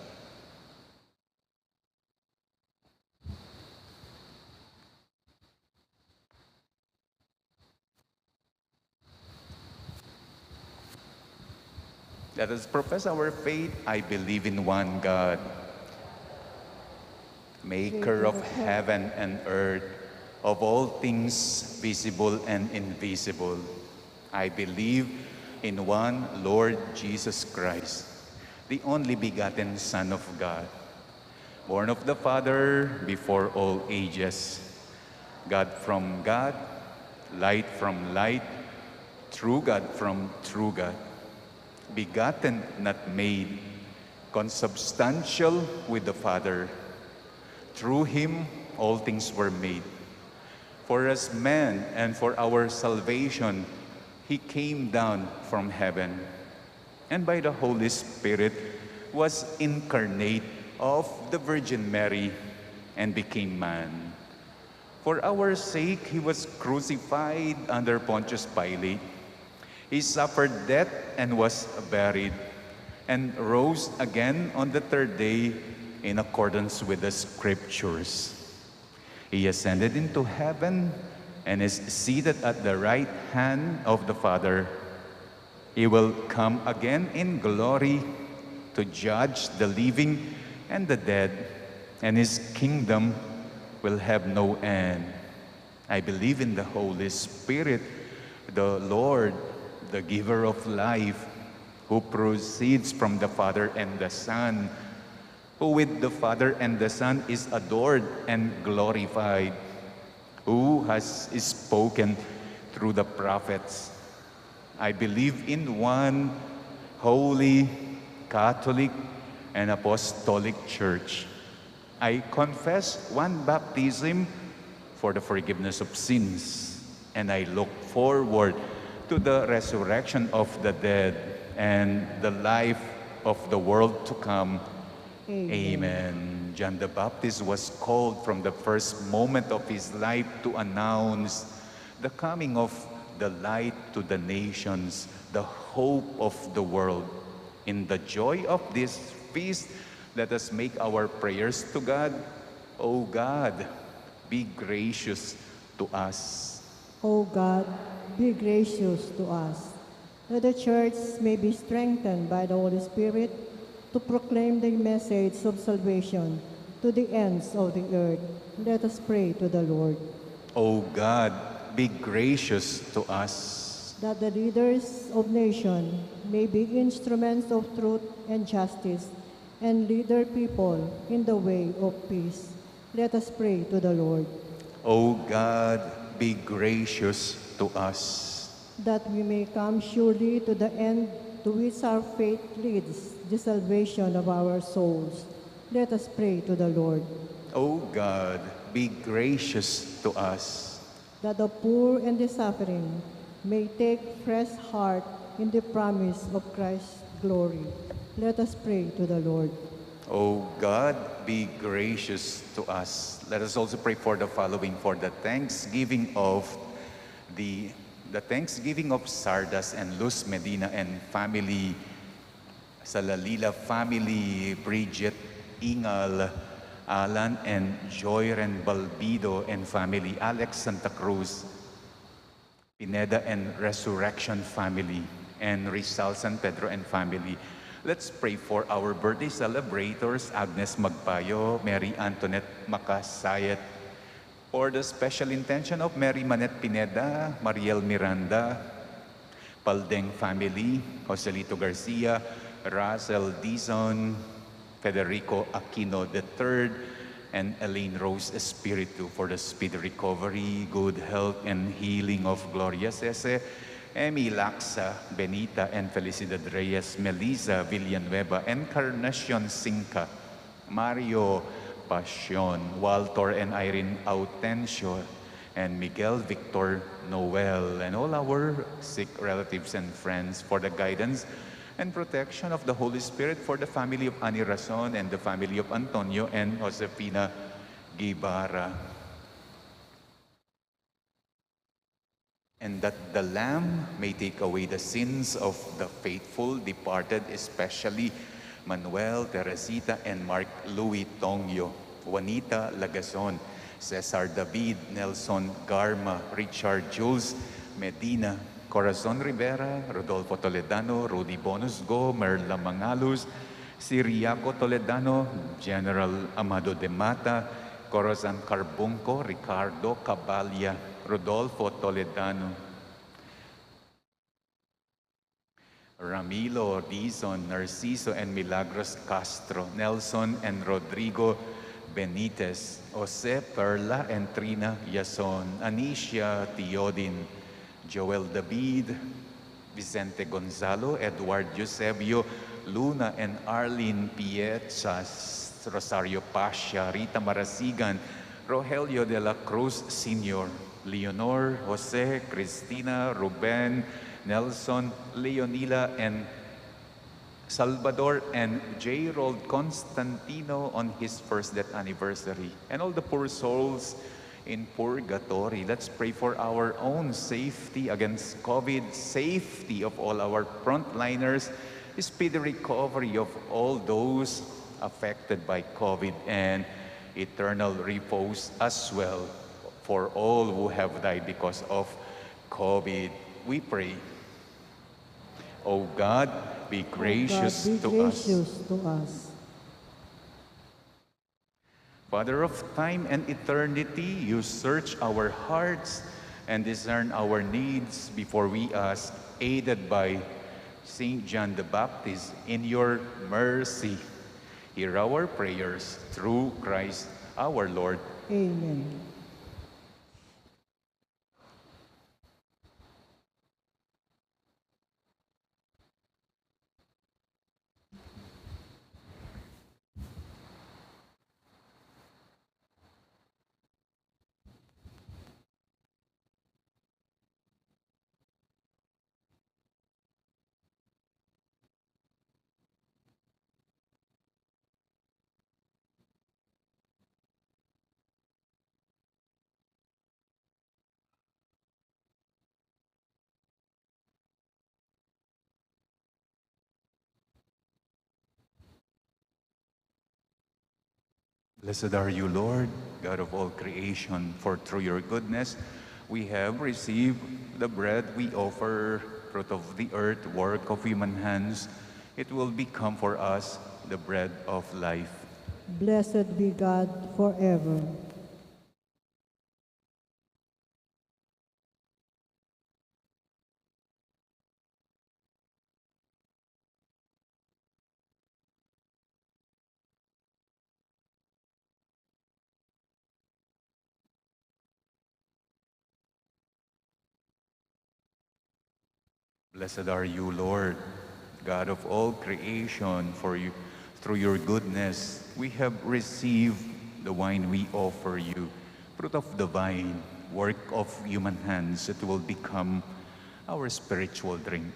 Let us profess our faith. I believe in one God, maker of heaven and earth, of all things visible and invisible. I believe in one Lord Jesus Christ, the only begotten Son of God, born of the Father before all ages, God from God, light from light, true God from true God, begotten, not made, consubstantial with the Father. Through Him, all things were made. For us men and for our salvation, He came down from heaven, and by the Holy Spirit was incarnate of the Virgin Mary and became man. For our sake, He was crucified under Pontius Pilate. He suffered death and was buried, and rose again on the third day in accordance with the Scriptures. He ascended into heaven and is seated at the right hand of the Father. He will come again in glory to judge the living and the dead, and His kingdom will have no end. I believe in the Holy Spirit, the Lord, the giver of life, who proceeds from the Father and the Son, who with the Father and the Son is adored and glorified, who has spoken through the prophets. I believe in one holy, Catholic, and Apostolic Church. I confess one baptism for the forgiveness of sins, and I look forward to the resurrection of the dead and the life of the world to come. Amen. John the Baptist was called from the first moment of his life to announce the coming of the light to the nations, the hope of the world. In the joy of this feast, let us make our prayers to God. O God, be gracious to us. O God, be gracious to us, that the Church may be strengthened by the Holy Spirit to proclaim the message of salvation to the ends of the earth. Let us pray to the Lord. O God, be gracious to us. That the leaders of nations may be instruments of truth and justice and lead their people in the way of peace. Let us pray to the Lord. O God, be gracious to us. That we may come surely to the end to which our faith leads, the salvation of our souls. Let us pray to the Lord. O God, be gracious to us. That the poor and the suffering may take fresh heart in the promise of Christ's glory. Let us pray to the Lord. O God, be gracious to us. Let us also pray for the following, for the thanksgiving of the thanksgiving of Sardas and Luz Medina and family, sa Lalila family, Bridget, Ingal, Alan and Joyren Balbido and family, Alex Santa Cruz, Pineda and Resurrection family, and Rizal San Pedro and family. Let's pray for our birthday celebrators, Agnes Magpayo, Mary Antoinette Makasayat, for the special intention of Mary Manette Pineda, Mariel Miranda, Paldeng family, Joselito Garcia, Russell Dizon, Federico Aquino III, and Elaine Rose Espiritu for the speedy recovery, good health, and healing of Gloria Cese, Emmy Laksa, Benita, and Felicidad Reyes, Melissa Villanueva, Encarnacion Sinca, Mario Pasion, Walter and Irene Autencio, and Miguel Victor Noel, and all our sick relatives and friends, for the guidance and protection of the Holy Spirit, for the family of Ani Razon and the family of Antonio and Josefina Guibarra. And that the Lamb may take away the sins of the faithful departed, especially Manuel, Teresita, and Mark Louis Tongyo, Juanita Lagazon, Cesar David, Nelson Garma, Richard Jules Medina, Corazon Rivera, Rodolfo Toledano, Rudy Bonusgo, Merla Mangalus, Siriaco Toledano, General Amado de Mata, Corazon Carbunco, Ricardo Cabalya, Rodolfo Toledano, Ramilo Dizon, Narciso and Milagros Castro, Nelson and Rodrigo Benitez, Jose Perla and Trina Yason, Anicia Teodin, Joel David, Vicente Gonzalo, Edward Eusebio, Luna and Arlene Piezas, Rosario Pasha, Rita Marasigan, Rogelio de la Cruz Sr., Leonor, Jose, Cristina, Ruben, Nelson, Leonila, and Salvador, and J. Rold Constantino on his first death anniversary, and all the poor souls in purgatory. Let's pray for our own safety against COVID, safety of all our frontliners, speedy recovery of all those affected by COVID, and eternal repose as well for all who have died because of COVID. We pray. O God, be gracious O God, be to us. gracious to us. Father of time and eternity, you search our hearts and discern our needs before we ask, aided by Saint John the Baptist, in your mercy. Hear our prayers through Christ our Lord. Amen. Blessed are you, Lord, God of all creation, for through your goodness we have received the bread we offer, fruit of the earth, work of human hands. It will become for us the bread of life. Blessed be God forever. Blessed are you, Lord, God of all creation, for you, through your goodness, we have received the wine we offer you, fruit of the vine, work of human hands. It will become our spiritual drink.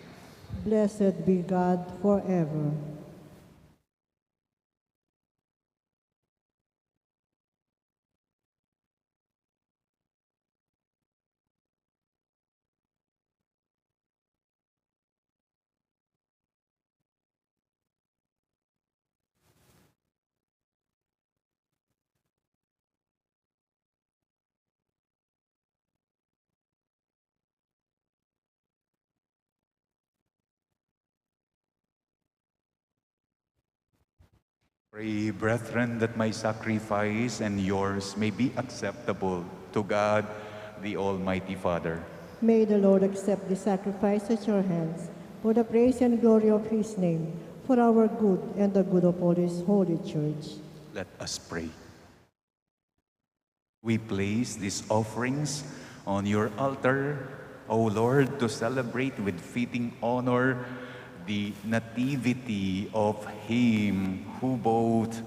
Blessed be God forever. Pray, brethren, that my sacrifice and yours may be acceptable to God, the Almighty Father. May the Lord accept the sacrifice at your hands for the praise and glory of his name, for our good and the good of all his holy church. Let us pray. We place these offerings on your altar, O Lord, to celebrate with fitting honor the nativity of him who both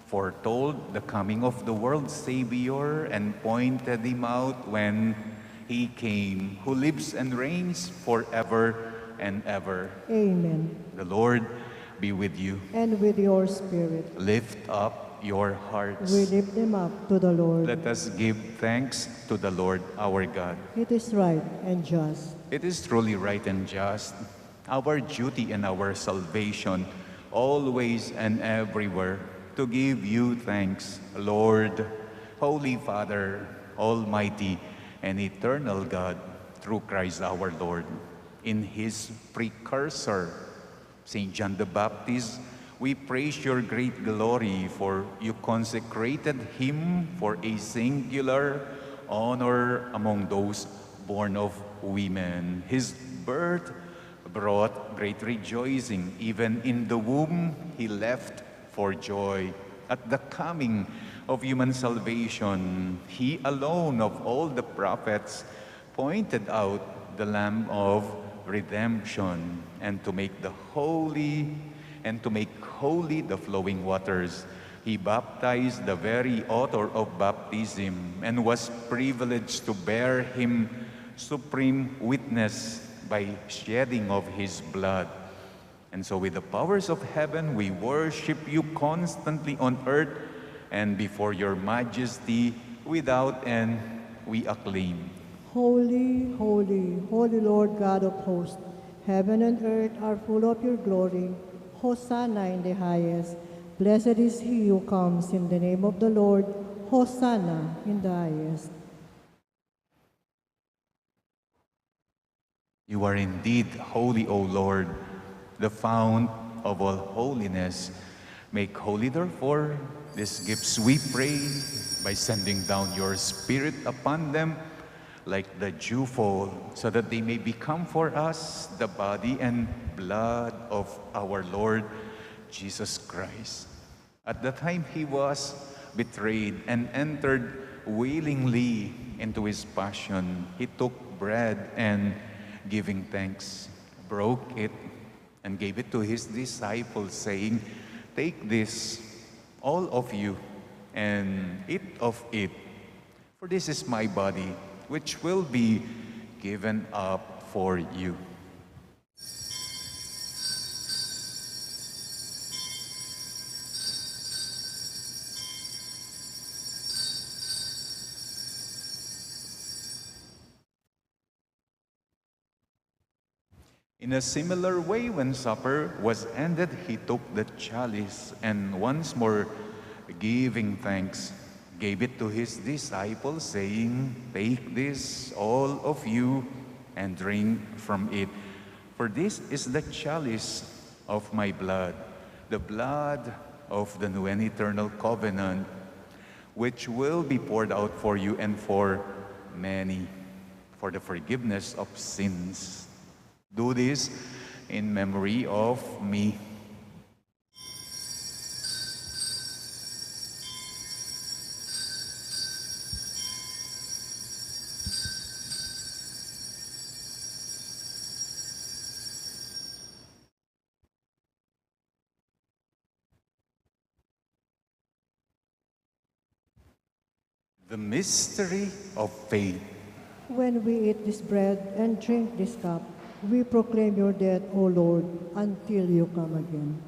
foretold the coming of the world's Savior and pointed him out when he came, who lives and reigns forever and ever. Amen. The Lord be with you. And with your spirit, Lift up your hearts. we lift them up to the Lord. Let us give thanks to the Lord our God. It is right and just. It is truly right and just, our duty and our salvation, always and everywhere, to give you thanks, Lord, Holy Father, Almighty and eternal God, through Christ our Lord. In his precursor, Saint John the Baptist, we praise your great glory, for you consecrated him for a singular honor among those born of women. His birth brought great rejoicing. Even in the womb, he left for joy. At the coming of human salvation, he alone of all the prophets pointed out the Lamb of redemption, and to make holy the flowing waters. He baptized the very author of baptism and was privileged to bear him supreme witness by shedding of his blood. And so with the powers of heaven, we worship you constantly on earth, and before your majesty without end we acclaim. Holy, holy, holy Lord God of hosts, heaven and earth are full of your glory. Hosanna in the highest. Blessed is he who comes in the name of the Lord. Hosanna in the highest. You are indeed holy, O Lord, the fount of all holiness. Make holy, therefore, these gifts we pray by sending down your Spirit upon them like the dewfall, so that they may become for us the body and blood of our Lord Jesus Christ. At the time he was betrayed and entered willingly into his passion, he took bread and, giving thanks, broke it and gave it to his disciples, saying, "Take this, all of you, and eat of it, for this is my body, which will be given up for you." In a similar way, when supper was ended, he took the chalice and once more giving thanks, gave it to his disciples, saying, "Take this, all of you, and drink from it. For this is the chalice of my blood, the blood of the new and eternal covenant, which will be poured out for you and for many, for the forgiveness of sins. Do this in memory of me." The mystery of faith. When we eat this bread and drink this cup, we proclaim your death, O Lord, until you come again.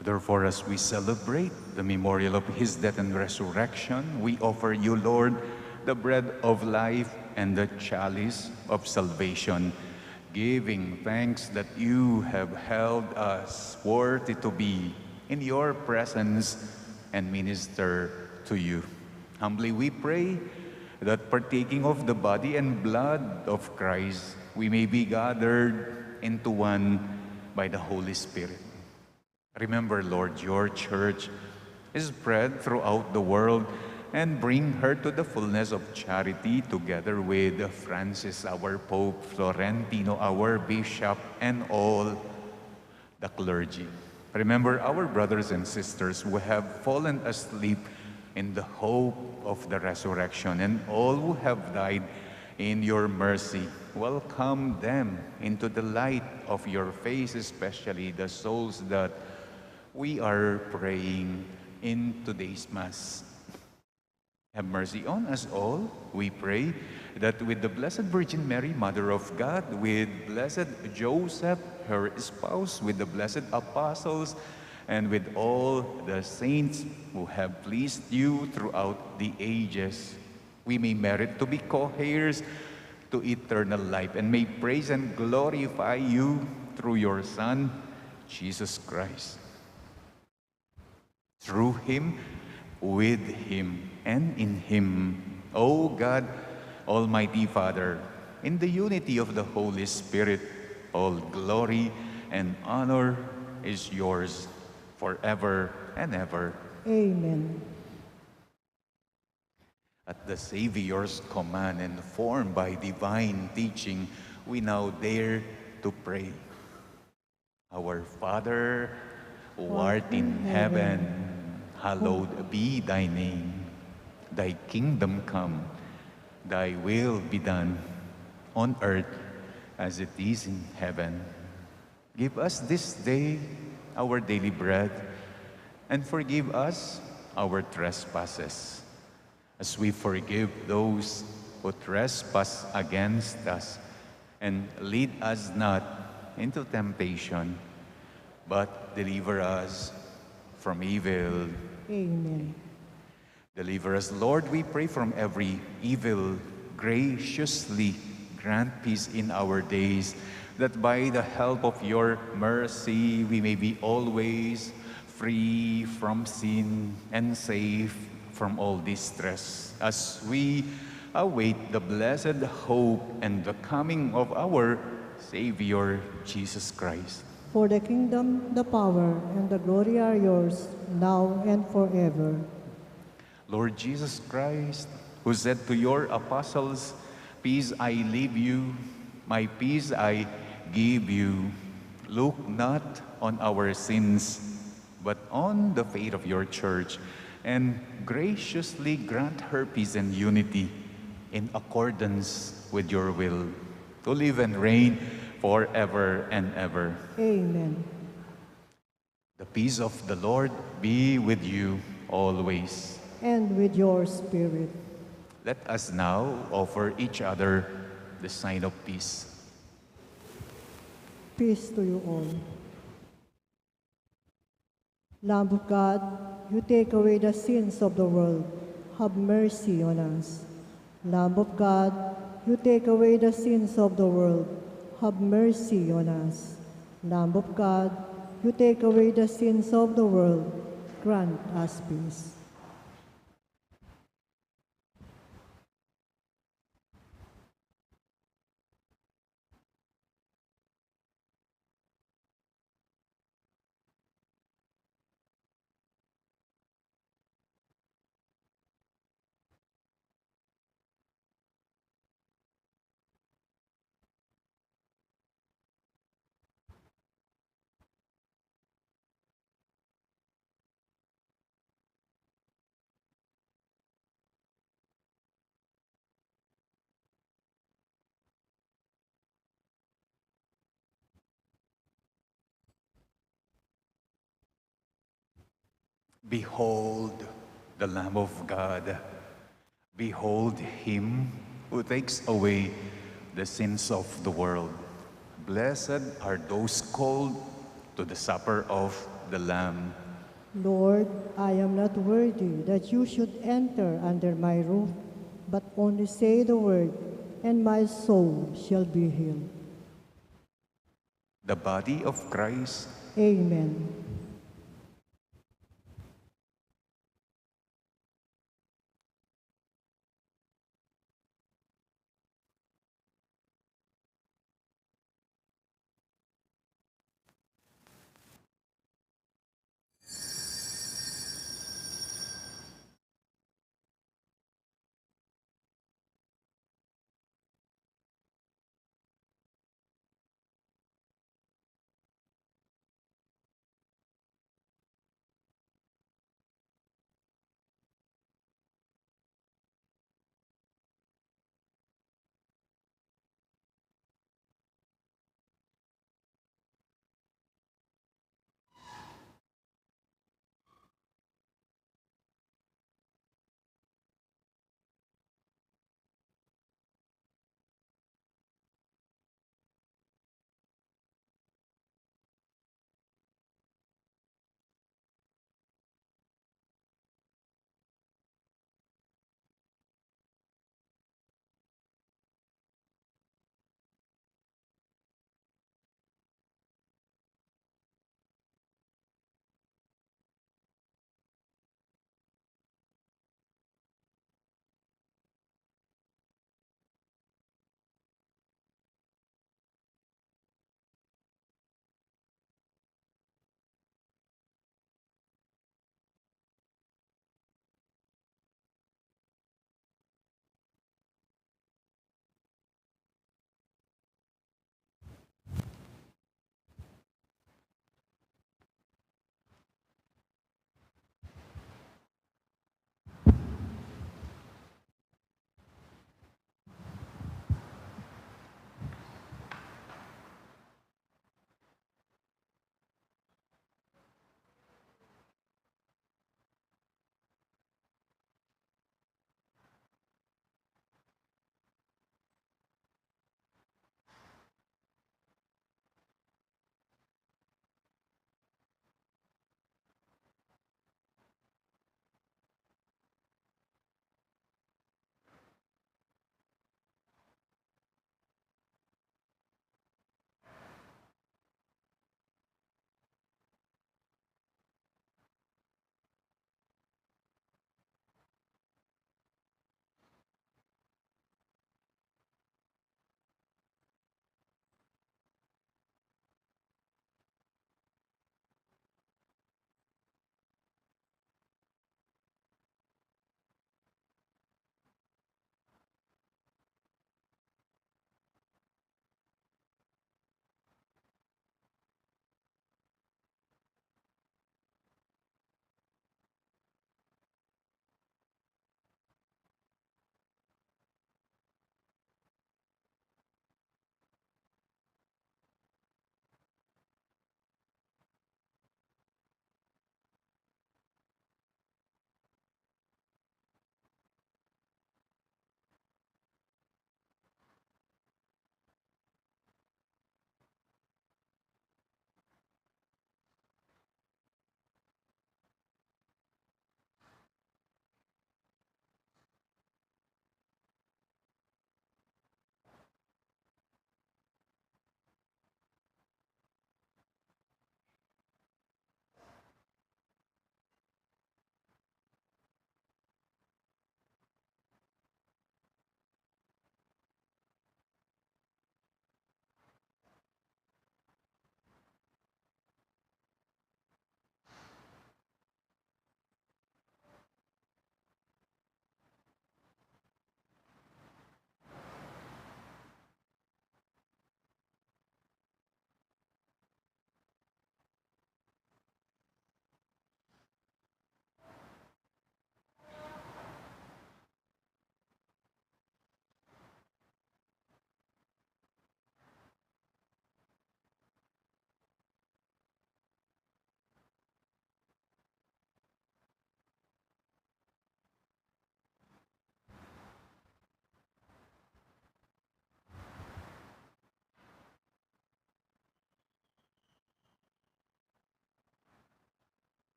Therefore, as we celebrate the memorial of his death and resurrection, we offer you, Lord, the bread of life and the chalice of salvation, giving thanks that you have held us worthy to be in your presence and minister to you. Humbly we pray that partaking of the body and blood of Christ, we may be gathered into one by the Holy Spirit. Remember, Lord, your church is spread throughout the world, and bring her to the fullness of charity, together with Francis, our Pope, Florentino, our Bishop, and all the clergy. Remember our brothers and sisters who have fallen asleep in the hope of the resurrection, and all who have died in your mercy. Welcome them into the light of your face, especially the souls that we are praying in today's Mass. Have mercy on us all, we pray, that with the Blessed Virgin Mary, Mother of God, with Blessed Joseph, her spouse, with the blessed apostles, and with all the saints who have pleased you throughout the ages, we may merit to be co-heirs to eternal life, and may praise and glorify you through your Son, Jesus Christ. Through him, with him, and in him, O God, Almighty Father, in the unity of the Holy Spirit, all glory and honor is yours forever and ever. Amen. At the Savior's command and formed by divine teaching, we now dare to pray. Our Father, who art in heaven, hallowed be thy name. Thy kingdom come, thy will be done, on earth as it is in heaven. Give us this day our daily bread, and forgive us our trespasses, as we forgive those who trespass against us. And lead us not into temptation, but deliver us from evil. Amen. Deliver us, Lord, we pray, from every evil. Graciously grant peace in our days, that by the help of your mercy we may be always free from sin and safe from all distress, as we await the blessed hope and the coming of our Savior, Jesus Christ. For the kingdom, the power, and the glory are yours, now and forever. Lord Jesus Christ, who said to your apostles, "Peace I leave you, my peace I give you," look not on our sins, but on the faith of your church, and graciously grant her peace and unity in accordance with your will, to live and reign forever and ever. Amen. The peace of the Lord be with you always. And with your spirit. Let us now offer each other the sign of peace. Peace to you all. Lamb of God, you take away the sins of the world. Have mercy on us. Lamb of God, you take away the sins of the world. Have mercy on us. Lamb of God, you take away the sins of the world. Grant us peace. Behold the Lamb of God. Behold him who takes away the sins of the world. Blessed are those called to the supper of the Lamb. Lord, I am not worthy that you should enter under my roof, but only say the word, and my soul shall be healed. The body of Christ. Amen.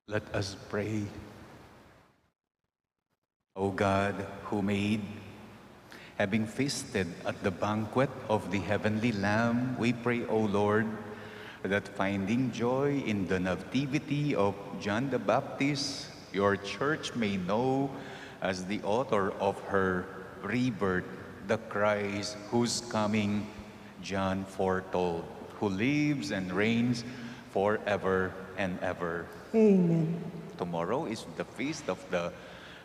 Let us pray. O God, who made, having feasted at the banquet of the heavenly Lamb, we pray, O Lord, that finding joy in the nativity of John the Baptist, your church may know as the author of her rebirth, the Christ whose coming John foretold, who lives and reigns forever and ever. Amen. Tomorrow is the feast of the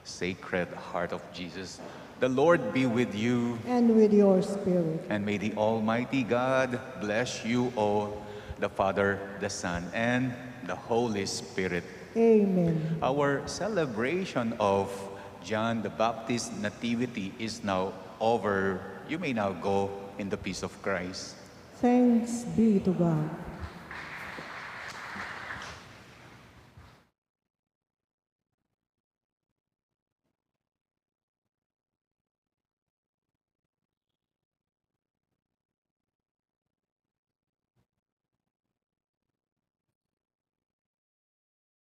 Sacred Heart of Jesus. The Lord be with you, And with your spirit. and may the Almighty God bless you all, the Father, the Son, and the Holy Spirit. Amen. Our celebration of John the Baptist Nativity is now over. You may now go in the peace of Christ. Thanks be to God.